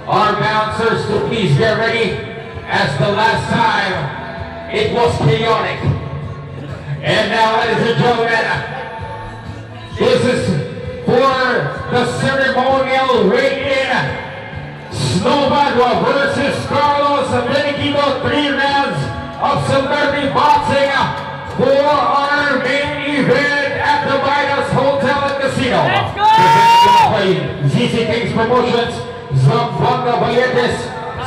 our bouncers to please get ready, as the last time it was chaotic. And now, ladies and gentlemen, this is for the ceremonial weigh-in. Snowman versus Carlos Beniquito, 3 rounds of celebrity boxing for our main event at the Midas Hotel and Casino. Let's go! Presented by ZZ Kings Promotions, Zamboanga Valletes,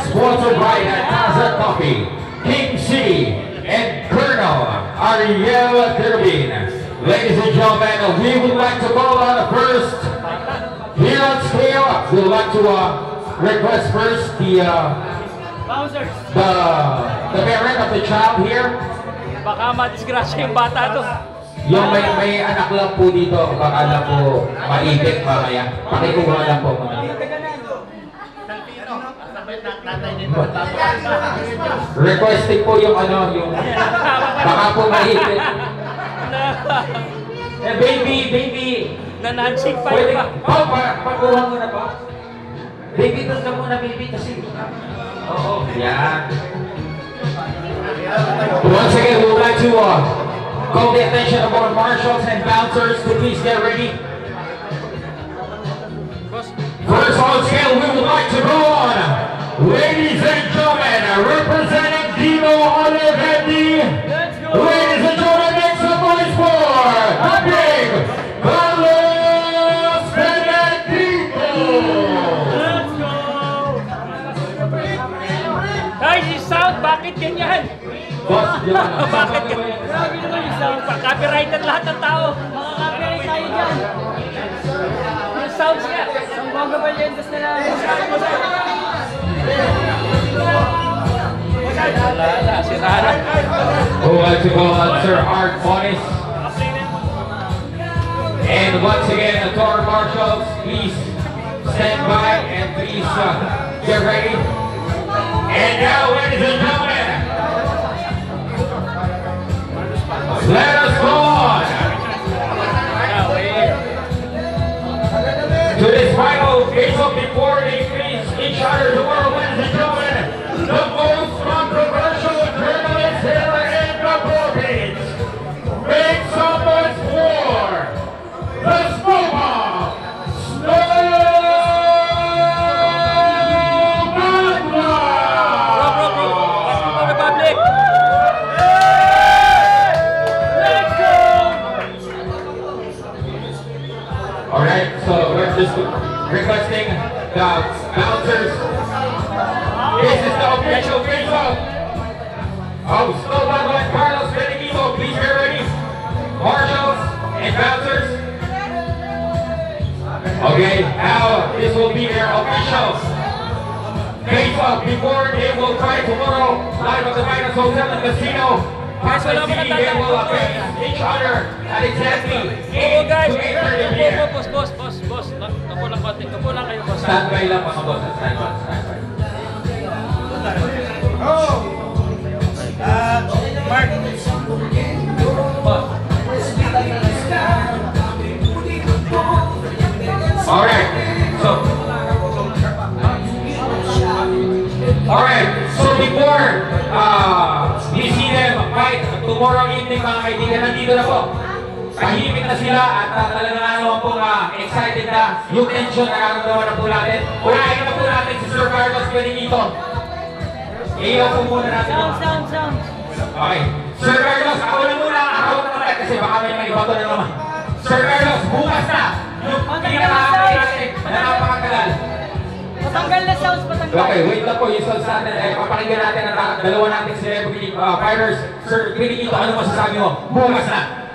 sponsored by Casa Coffee, King City, and Colonel Ariel Turbine. Ladies and gentlemen, we would like to call on first here on scale. We would like to request first the parent of the child here. Baka madisgrasya yung bata to. Yung may anak lang po dito, baka lang po maipit mamaya. Pakikuha lang po mga. Requesting po yung yung baka po maipit. Baby. Nanansing pa Pwede, yun pakuha mo na po. Baby, doon ka muna, baby, kasi. Oo, yan. Once again, we would like to call the attention of our marshals and bouncers to please get ready. First on scale, we would like to go on. Ladies and gentlemen, representing Dino Olivetti. Ladies and gentlemen, make some noise for the big Carlos Benedito. Let's go! Guys, yung sound, bakit ganyan? Boss, di ba? Bakit ganyan? Grabe naman yung sound. Copyrighted lahat ng tao. Makaka-copyright tayo dyan. Yung sounds niya. Ang bago ba yun? Tapos na lang. Who wants to go on Sir Art Bonis? And once again, the tour marshals, please stand by and please get ready. And now, ladies and gentlemen, let us go on to this final face-off before they face each other tomorrow, ladies and gentlemen. The most controversial tournament here in the Philippines. Make some noise for the Snowball Republic! Let's go! Alright, so we're just requesting the bouncers. This is the official face-off of Snowball and Carlos Beniquito. Please get ready. Marshals and bouncers. Okay, now this will be their official face-off before they will try tomorrow live at the Midas Hotel and Casino. They will face each other at exactly 8 guys, to 8:30 p.m. boss. Kapulang konti. Kapulang kayo, boss. Standby lang mga boss. Standby. Mark. Alright, so before you see them fight tomorrow evening, mga kaibigan, nandito na po. Tahimik na sila at talagang naman po excited na yung tension na nararamdaman na po natin. Unahin na po natin si Sir Carlos Beniquito. Iyaw po muna natin. Sound. Okay. Sir Carlos, ako na muna. Ako na naman kasi baka may iba to na naman. Sir Carlos, bukas na. Yung pinakakakay natin na napakatagal. Patanggal na sounds, patanggal. Okay, wait lang po. Yung sounds natin. Papakinggan natin ang dalawa nating celebrity fighters. Sir Beniquito, ano masasabi mo? Bukas na.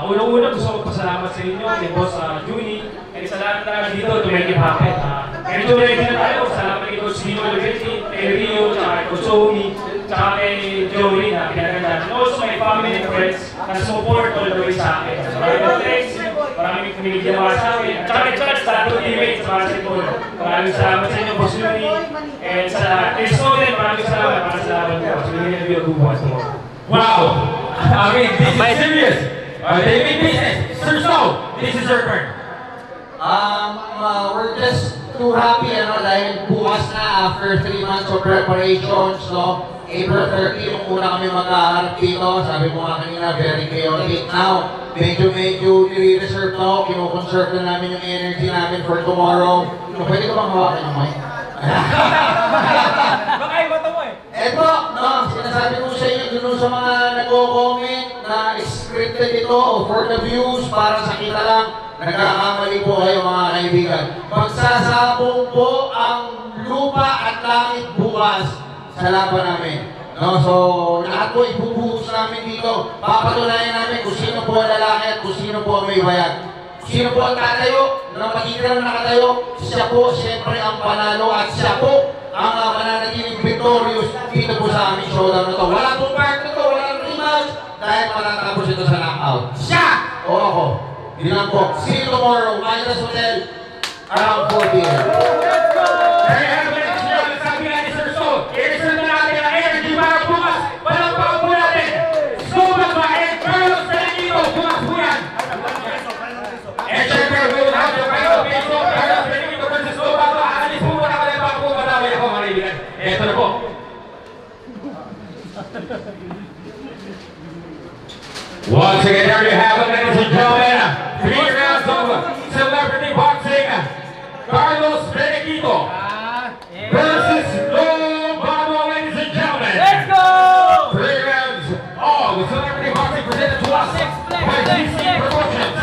Unang-una gusto ko pasalamat sa inyo, kay Boss Juni, kay sa lahat na dito to make it happen. Medyo ready na tayo, salamat kay Coach Dino Olivetti, kay Rio, kay Coach Omi, kay Joey na pinaganda. And also my family and friends na support all the way sa akin. So maraming thanks, maraming kumigyawa sa akin. Tsaka kay Charles, sa ating teammates sa basketball. Maraming salamat sa inyo, Boss Juni. And sa Chris Oden, maraming salamat para sa laban ko. So yun yung video bukas mo. Wow! I mean, this is serious. They mean business. Sir Snow, this is your turn. We're just too happy, ano, dahil bukas na after 3 months of preparations, no? April 30, yung una kami magkaharap dito, sabi ko nga kanina, very chaotic. Now, medyo nire-reserve na ako, kino-conserve na namin yung energy namin for tomorrow. No, pwede ko bang hawakan yung mic? Baka iba ito mo eh. Eto, no, sinasabi ko sa inyo, dun sa mga nagko-comment na scripted ito o for the views, para sa kita lang, nagkakamali po kayo mga kaibigan. Magsasabong po ang lupa at langit bukas sa laban namin. No, so, lahat po ibubuhos namin dito. Papatunayan namin kung sino po ang lalaki at kung sino po ang may bayag. Kung sino po ang tatayo, na magiging nakatayo, siya po siyempre ang panalo at siya po ang mananatiling victorious dito po sa aming showdown na to. Wala pong part na to, walang rematch dahil matatapos ito sa knockout. Siya o ako. Di lang po. See you tomorrow, Midas Hotel, around 4 p.m. I-reserve na natin ang energy para bukas. Palampakan po natin. Sumagba and Carlos Benedito. Bukas po yan. And syempre, we will have the final face of Carlos Benedito versus Sumagba. Alis po muna ka bago po matawin ako mga kaibigan. Eto na po. Once again, there you have it, ladies and gentlemen. 3 rounds of celebrity boxing. Carlos Benedito versus Lombardo, ladies and gentlemen. Let's go! 3 rounds of celebrity boxing presented to us by GC Promotions.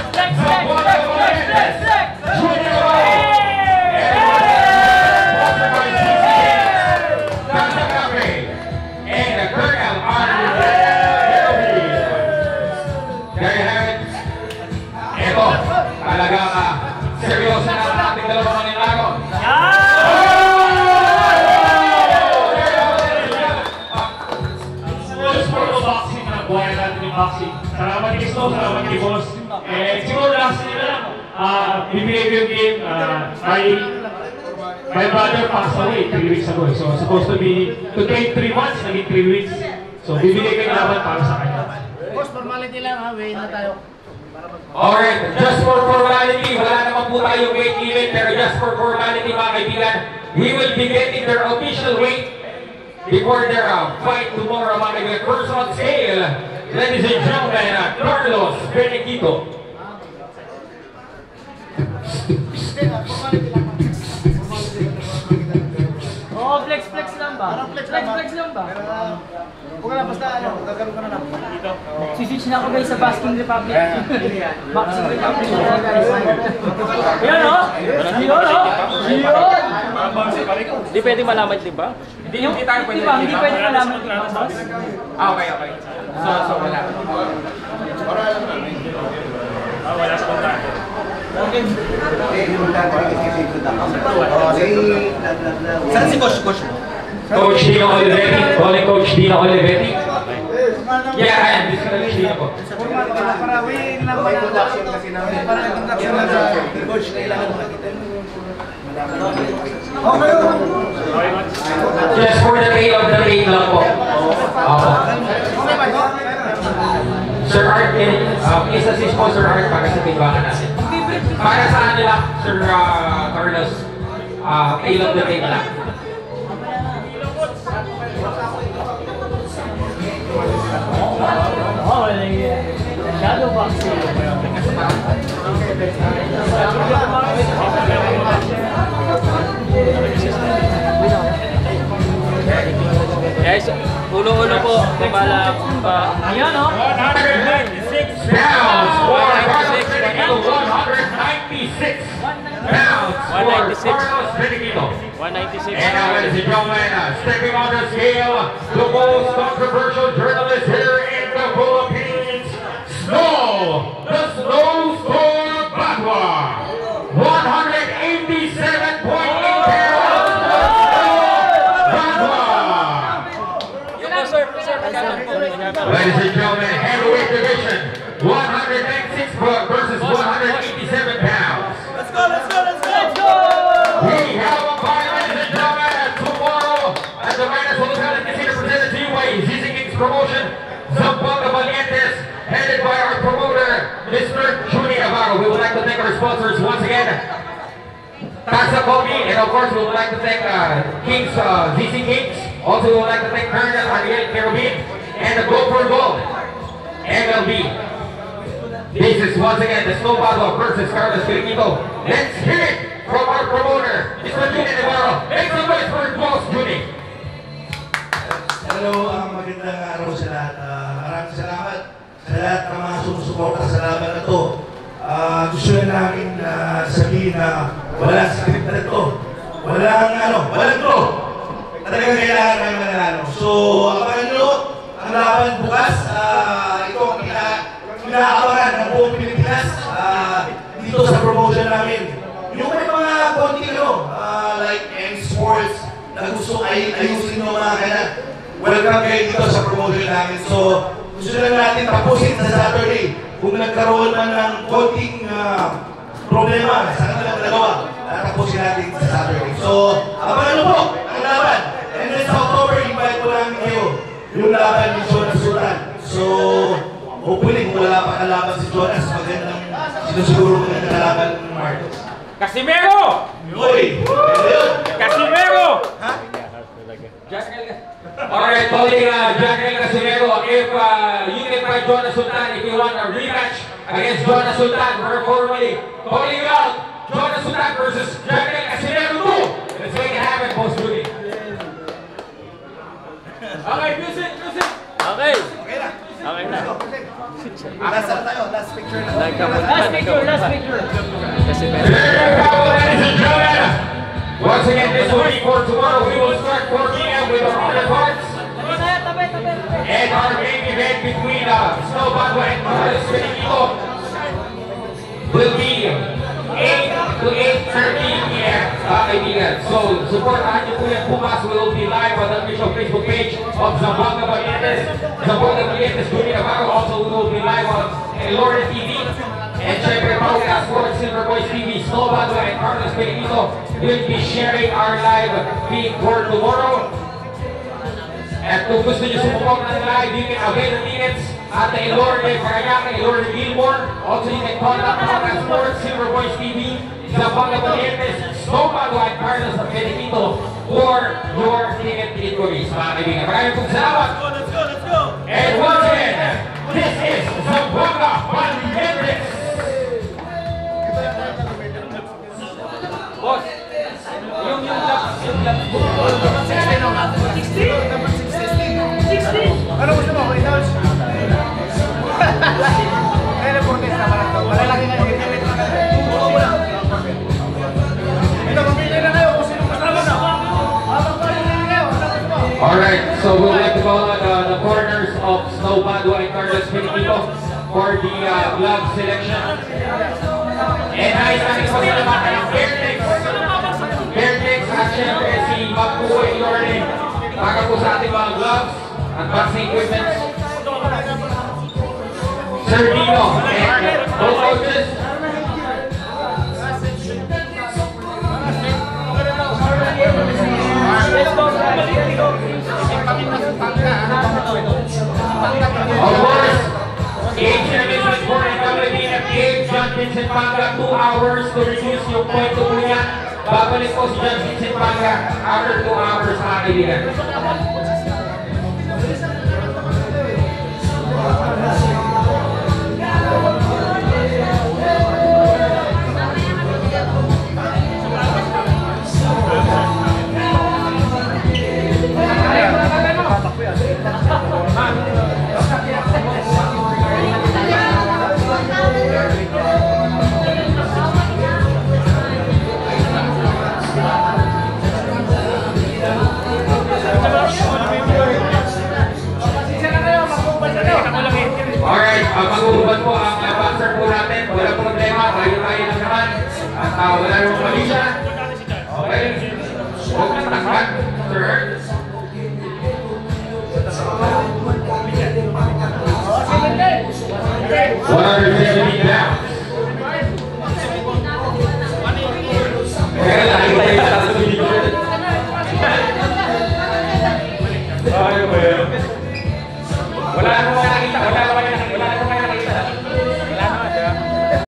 Talagang seryoso na ang ating dalawang maninago. Boxing na buhay natin yung boxing. Salamat kay Snow, salamat kay Boss. Siguro last nila lang, bibigay ko yung game. My brother passed away 3 weeks ago. So supposed to be, to take 3 months, naging 3 weeks. So bibigay ko yung laban para sa kanya. Boss, formality lang ha, weigh na tayo. Alright, just for formality, wala naman po tayong weight limit, pero just for formality mga kaibigan, we will be getting their official weight before their fight tomorrow mga kaibigan. First on scale, ladies and gentlemen, Carlos Benedito. Oh, flex lang ba? Parang flex lang ba? Huwag ka na, basta ano, gagawin ka na lang. Siswitch na ako guys sa Basking Republic. Boxing Republic na guys. Yan o! Yun o! Yun! Hindi pwede malaman, di ba? Hindi tayo pwede. Hindi pwede malaman. Okay. So wala. Wala sa kontrata. Saan si Coach? Coach Dino Olivetti, calling Coach Dino Olivetti. Yeah, ayan, this is Coach Dino po. Para weigh lang ba introduction kasi namin. Para introduction lang sa Coach, kailangan makita yung okay. Just for the tail of the tail lang po. Sir Art, please assist po Sir Art para sa timbangan natin. Para sa nila, Sir Carlos, tail of the tail lang. Oh, shadow boxing. Guys, ulo-ulo po. Kumala pa. Ayan o. 196 pounds for Carlos Benedito. 196 pounds for Carlos Benedito. 196. And now, ladies and gentlemen, stepping on the scale, the most controversial journalist here in the Philippines, Snow, the Snow Storm Batwa. 187.8 pounds. Ladies and gentlemen, heavyweight division, 196 versus 187 pounds. Let's go! We have a fight, ladies and gentlemen, tomorrow at the Midas Hotel in Casino presented to you by ZZ Kings Promotion. Kobe, and of course we would like to thank Kings, ZC Kings. Also we would like to thank Colonel Ariel Kerubin and the Go for Gold, MLB. This is once again the Snow Battle versus Carlos Filipino. Let's hear it from our promoter, Mr. Junie Navarro. Make some noise for Boss Junie. Hello, magandang araw sa lahat. Maraming salamat sa lahat ng mga sumusuporta sa laban na ito. Gusto na namin sabihin na wala script na ito. Walang to. Talagang kailangan namin mananalo. So, abangan nyo ang laban bukas. Ito ang inaabangan ng buong Pilipinas dito sa promotion namin. Yung may mga konting like M-Sports na gusto ayusin ng mga kailan. Welcome kayo dito sa promotion namin. So, gusto lang natin tapusin sa Saturday. Kung nagkaroon man ng konting problema sa kanilang nagawa, tapusin natin sa Saturday. So, abangan nyo po ang laban. And then sa October, invite ko namin kayo yung laban ni Jonas Sultan. So, hopefully, kung wala pa kalaban si Jonas, magandang sinusiguro ko na kalaban ng Marco. Casimero! Uy! Casimero! Alright, calling Jackal Casimero. If you can find Jonas Sultan, if you want a rematch against Jonas Sultan, we're formally calling out Jonas Sultan versus Jackal Casimero 2. Let's make it happen, Boss Junie. Okay, music. Okay. Okay na. Okay na. Last picture na. Last picture. Casimero. Ladies and gentlemen, once again, this will be for tomorrow. We will start 4 p.m. with our counterparts. And our main event between Snow Battle and Carlos Filipino will be 8 to 8:30 p.m. Kaibigan. So, supportahan niyo po yan bukas. We will be live on the official Facebook page of Zamboanga Valientes. Zamboanga Valientes, Junie Navarro. Also, we will be live on Lorna TV. And syempre, Pauka Sports, Silver Boys TV, Snow Battle and Carlos Filipino will be sharing our live feed for tomorrow. At kung gusto nyo sumupok ng live, you can avail the tickets at the Elorde Parayaca, Elorde Gilmore. Also, you can contact Pauka Sports, Silver Boys TV, Zamboanga Valientes, Snow Battle and Carlos Filipino for your ticket inquiries, mga kaibigan. Maraming pong salamat. Let's go. And once again, this is Zamboanga Valientes. Boss, yung gloves. 16. Ano gusto mo? I-announce? Teleportes naman ito. Malalaki nga yung gamit. Puro mo lang. Ito, mamili na kayo kung sino kasama na. Mamili na kayo. Alright, so we'll like to call on the corners of Snow Battle and Carlos Filipino for the glove selection. And nice natin po sa laman ng Fairtex at syempre si Magpuoy Lorde para po sa ating mga gloves at boxing equipment. Sir Dino and both coaches. Of course, Asian Amusement Sport and WBFA, John Vincent Panga, 2 hours to reduce yung point to po yan. Babalik po si John Vincent Panga after 2 hours, mga kaibigan. Alright, mag-uuban po ang boxer po natin. Walang problema, tayo lang naman. At wala nang mali siya. Okay. Huwag na takpan, sir.